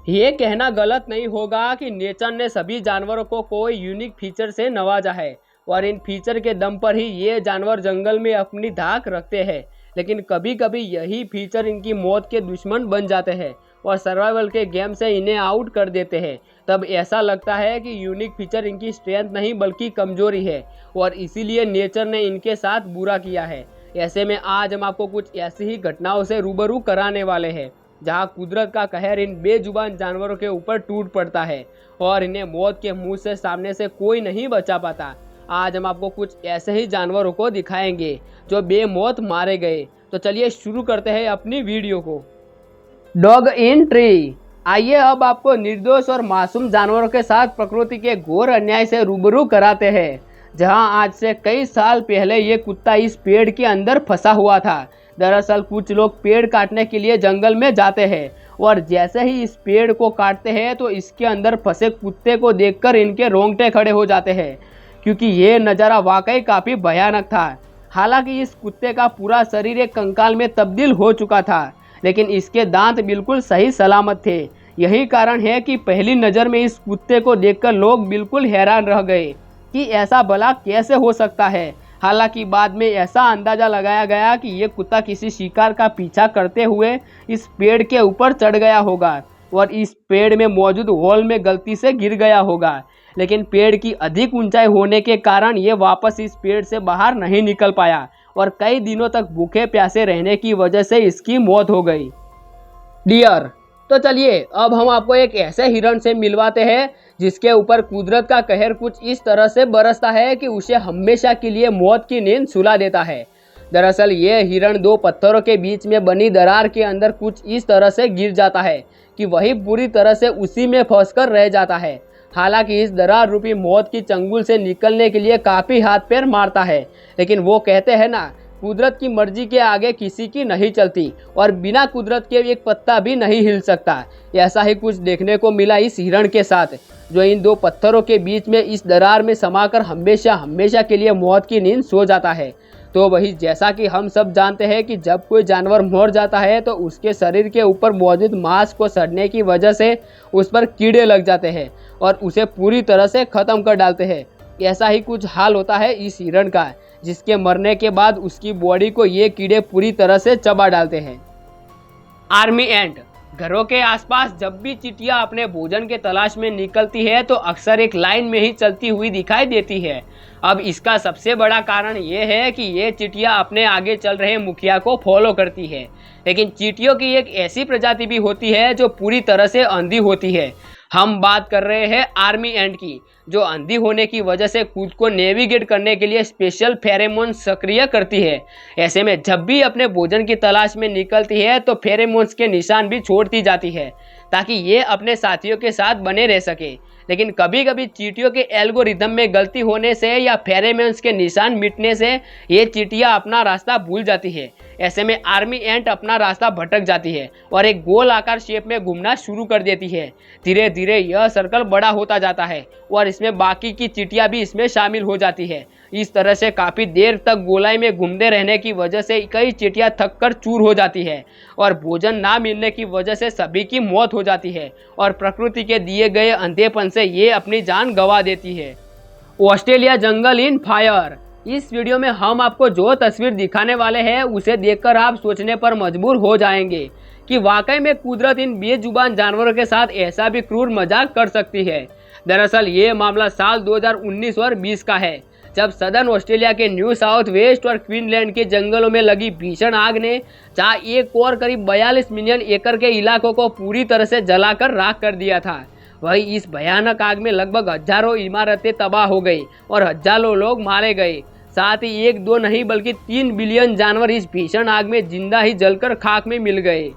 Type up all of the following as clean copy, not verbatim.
ये कहना गलत नहीं होगा कि नेचर ने सभी जानवरों को कोई यूनिक फीचर से नवाजा है और इन फीचर के दम पर ही ये जानवर जंगल में अपनी धाक रखते हैं। लेकिन कभी कभी यही फीचर इनकी मौत के दुश्मन बन जाते हैं और सर्वाइवल के गेम से इन्हें आउट कर देते हैं। तब ऐसा लगता है कि यूनिक फीचर इनकी स्ट्रेंथ नहीं बल्कि कमजोरी है और इसीलिए नेचर ने इनके साथ बुरा किया है। ऐसे में आज हम आपको कुछ ऐसी ही घटनाओं से रूबरू कराने वाले हैं जहां कुदरत का कहर इन बेजुबान जानवरों के ऊपर टूट पड़ता है और इन्हें मौत के मुंह से सामने से कोई नहीं बचा पाता। आज हम आपको कुछ ऐसे ही जानवरों को दिखाएंगे जो बेमौत मारे गए। तो चलिए शुरू करते हैं अपनी वीडियो को। Dog in tree. आइए अब आपको निर्दोष और मासूम जानवरों के साथ प्रकृति के घोर अन्याय से रूबरू कराते हैं। जहां आज से कई साल पहले ये कुत्ता इस पेड़ के अंदर फंसा हुआ था। दरअसल कुछ लोग पेड़ काटने के लिए जंगल में जाते हैं और जैसे ही इस पेड़ को काटते हैं तो इसके अंदर फंसे कुत्ते को देखकर इनके रोंगटे खड़े हो जाते हैं, क्योंकि ये नज़ारा वाकई काफ़ी भयानक था। हालांकि इस कुत्ते का पूरा शरीर एक कंकाल में तब्दील हो चुका था, लेकिन इसके दांत बिल्कुल सही सलामत थे। यही कारण है कि पहली नज़र में इस कुत्ते को देखकर लोग बिल्कुल हैरान रह गए कि ऐसा भला कैसे हो सकता है। हालांकि बाद में ऐसा अंदाज़ा लगाया गया कि ये कुत्ता किसी शिकार का पीछा करते हुए इस पेड़ के ऊपर चढ़ गया होगा और इस पेड़ में मौजूद होल में गलती से गिर गया होगा। लेकिन पेड़ की अधिक ऊंचाई होने के कारण ये वापस इस पेड़ से बाहर नहीं निकल पाया और कई दिनों तक भूखे प्यासे रहने की वजह से इसकी मौत हो गई। डियर। तो चलिए अब हम आपको एक ऐसे हिरण से मिलवाते हैं जिसके ऊपर कुदरत का कहर कुछ इस तरह से बरसता है कि उसे हमेशा के लिए मौत की नींद सुला देता है। दरअसल ये हिरण दो पत्थरों के बीच में बनी दरार के अंदर कुछ इस तरह से गिर जाता है कि वही पूरी तरह से उसी में फंसकर रह जाता है। हालांकि इस दरार रूपी मौत की चंगुल से निकलने के लिए काफ़ी हाथ पैर मारता है, लेकिन वो कहते हैं ना, कुदरत की मर्जी के आगे किसी की नहीं चलती और बिना कुदरत के एक पत्ता भी नहीं हिल सकता। ऐसा ही कुछ देखने को मिला इस हिरण के साथ, जो इन दो पत्थरों के बीच में इस दरार में समाकर हमेशा हमेशा के लिए मौत की नींद सो जाता है। तो वही जैसा कि हम सब जानते हैं कि जब कोई जानवर मर जाता है तो उसके शरीर के ऊपर मौजूद मांस को सड़ने की वजह से उस पर कीड़े लग जाते हैं और उसे पूरी तरह से ख़त्म कर डालते हैं। ऐसा ही कुछ हाल होता है इस हिरण का, जिसके मरने के बाद उसकी बॉडी को ये कीड़े पूरी तरह से चबा डालते हैं। आर्मी एंट। घरों के आसपास जब भी चिटिया अपने भोजन के तलाश में निकलती है तो अक्सर एक लाइन में ही चलती हुई दिखाई देती है। अब इसका सबसे बड़ा कारण ये है कि ये चिटिया अपने आगे चल रहे मुखिया को फॉलो करती है। लेकिन चींटियों की एक ऐसी प्रजाति भी होती है जो पूरी तरह से अंधी होती है। हम बात कर रहे हैं आर्मी एंट की, जो अंधी होने की वजह से खुद को नेविगेट करने के लिए स्पेशल फेरेमोन सक्रिय करती है। ऐसे में जब भी अपने भोजन की तलाश में निकलती है तो फेरेमोन्स के निशान भी छोड़ती जाती है ताकि ये अपने साथियों के साथ बने रह सके। लेकिन कभी कभी चींटियों के एल्गोरिदम में गलती होने से या फेरेमोन्स के निशान मिटने से ये चींटियां अपना रास्ता भूल जाती है। ऐसे में आर्मी एंट अपना रास्ता भटक जाती है और एक गोल आकार शेप में घूमना शुरू कर देती है। धीरे धीरे यह सर्कल बड़ा होता जाता है और इसमें बाकी की चींटियां भी इसमें शामिल हो जाती है। इस तरह से काफ़ी देर तक गोलाई में घूमते रहने की वजह से कई चींटियां थक कर चूर हो जाती है और भोजन ना मिलने की वजह से सभी की मौत हो जाती है और प्रकृति के दिए गए अंधेपन से ये अपनी जान गंवा देती है। Australia jungle in fire. इस वीडियो में हम आपको जो तस्वीर दिखाने वाले हैं उसे देखकर आप सोचने पर मजबूर हो जाएंगे कि वाकई में कुदरत इन बेजुबान जानवरों के साथ ऐसा भी क्रूर मजाक कर सकती है। दरअसल ये मामला साल 2019 और 20 का है, जब सदर्न ऑस्ट्रेलिया के न्यू साउथ वेस्ट और क्वीनलैंड के जंगलों में लगी भीषण आग ने जहां एक और करीब 42 मिलियन एकड़ के इलाकों को पूरी तरह से जलाकर राख कर दिया था। वही इस भयानक आग में लगभग हजारों इमारतें तबाह हो गई और हजारों लोग मारे गए। साथ ही एक दो नहीं बल्कि 3 बिलियन जानवर इस भीषण आग में जिंदा ही जलकर खाक में मिल गए।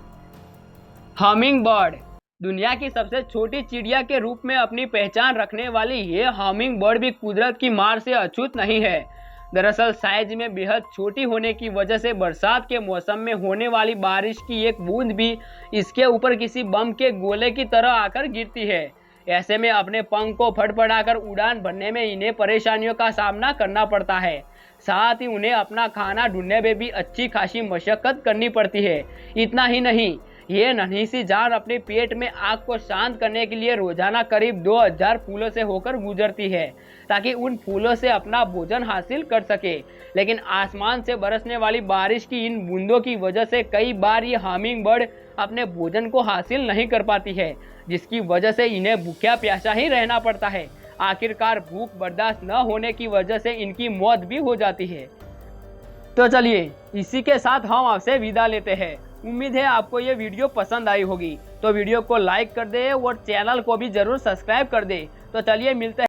Humming bird. दुनिया की सबसे छोटी चिड़िया के रूप में अपनी पहचान रखने वाली ये हमिंग बर्ड भी कुदरत की मार से अछूत नहीं है। दरअसल साइज में बेहद छोटी होने की वजह से बरसात के मौसम में होने वाली बारिश की एक बूंद भी इसके ऊपर किसी बम के गोले की तरह आकर गिरती है। ऐसे में अपने पंख को फड़फड़ाकर उड़ान भरने में इन्हें परेशानियों का सामना करना पड़ता है। साथ ही उन्हें अपना खाना ढूंढने में भी अच्छी खासी मशक्कत करनी पड़ती है। इतना ही नहीं, ये नन्ही सी जान अपने पेट में आग को शांत करने के लिए रोजाना करीब 2000 फूलों से होकर गुजरती है, ताकि उन फूलों से अपना भोजन हासिल कर सके। लेकिन आसमान से बरसने वाली बारिश की इन बूंदों की वजह से कई बार ये हमिंग बर्ड अपने भोजन को हासिल नहीं कर पाती है, जिसकी वजह से इन्हें भूख्या प्यासा ही रहना पड़ता है। आखिरकार भूख बर्दाश्त न होने की वजह से इनकी मौत भी हो जाती है। तो चलिए इसी के साथ हम आपसे विदा लेते हैं। उम्मीद है आपको ये वीडियो पसंद आई होगी, तो वीडियो को लाइक कर दे और चैनल को भी जरूर सब्सक्राइब कर दे। तो चलिए मिलते हैं।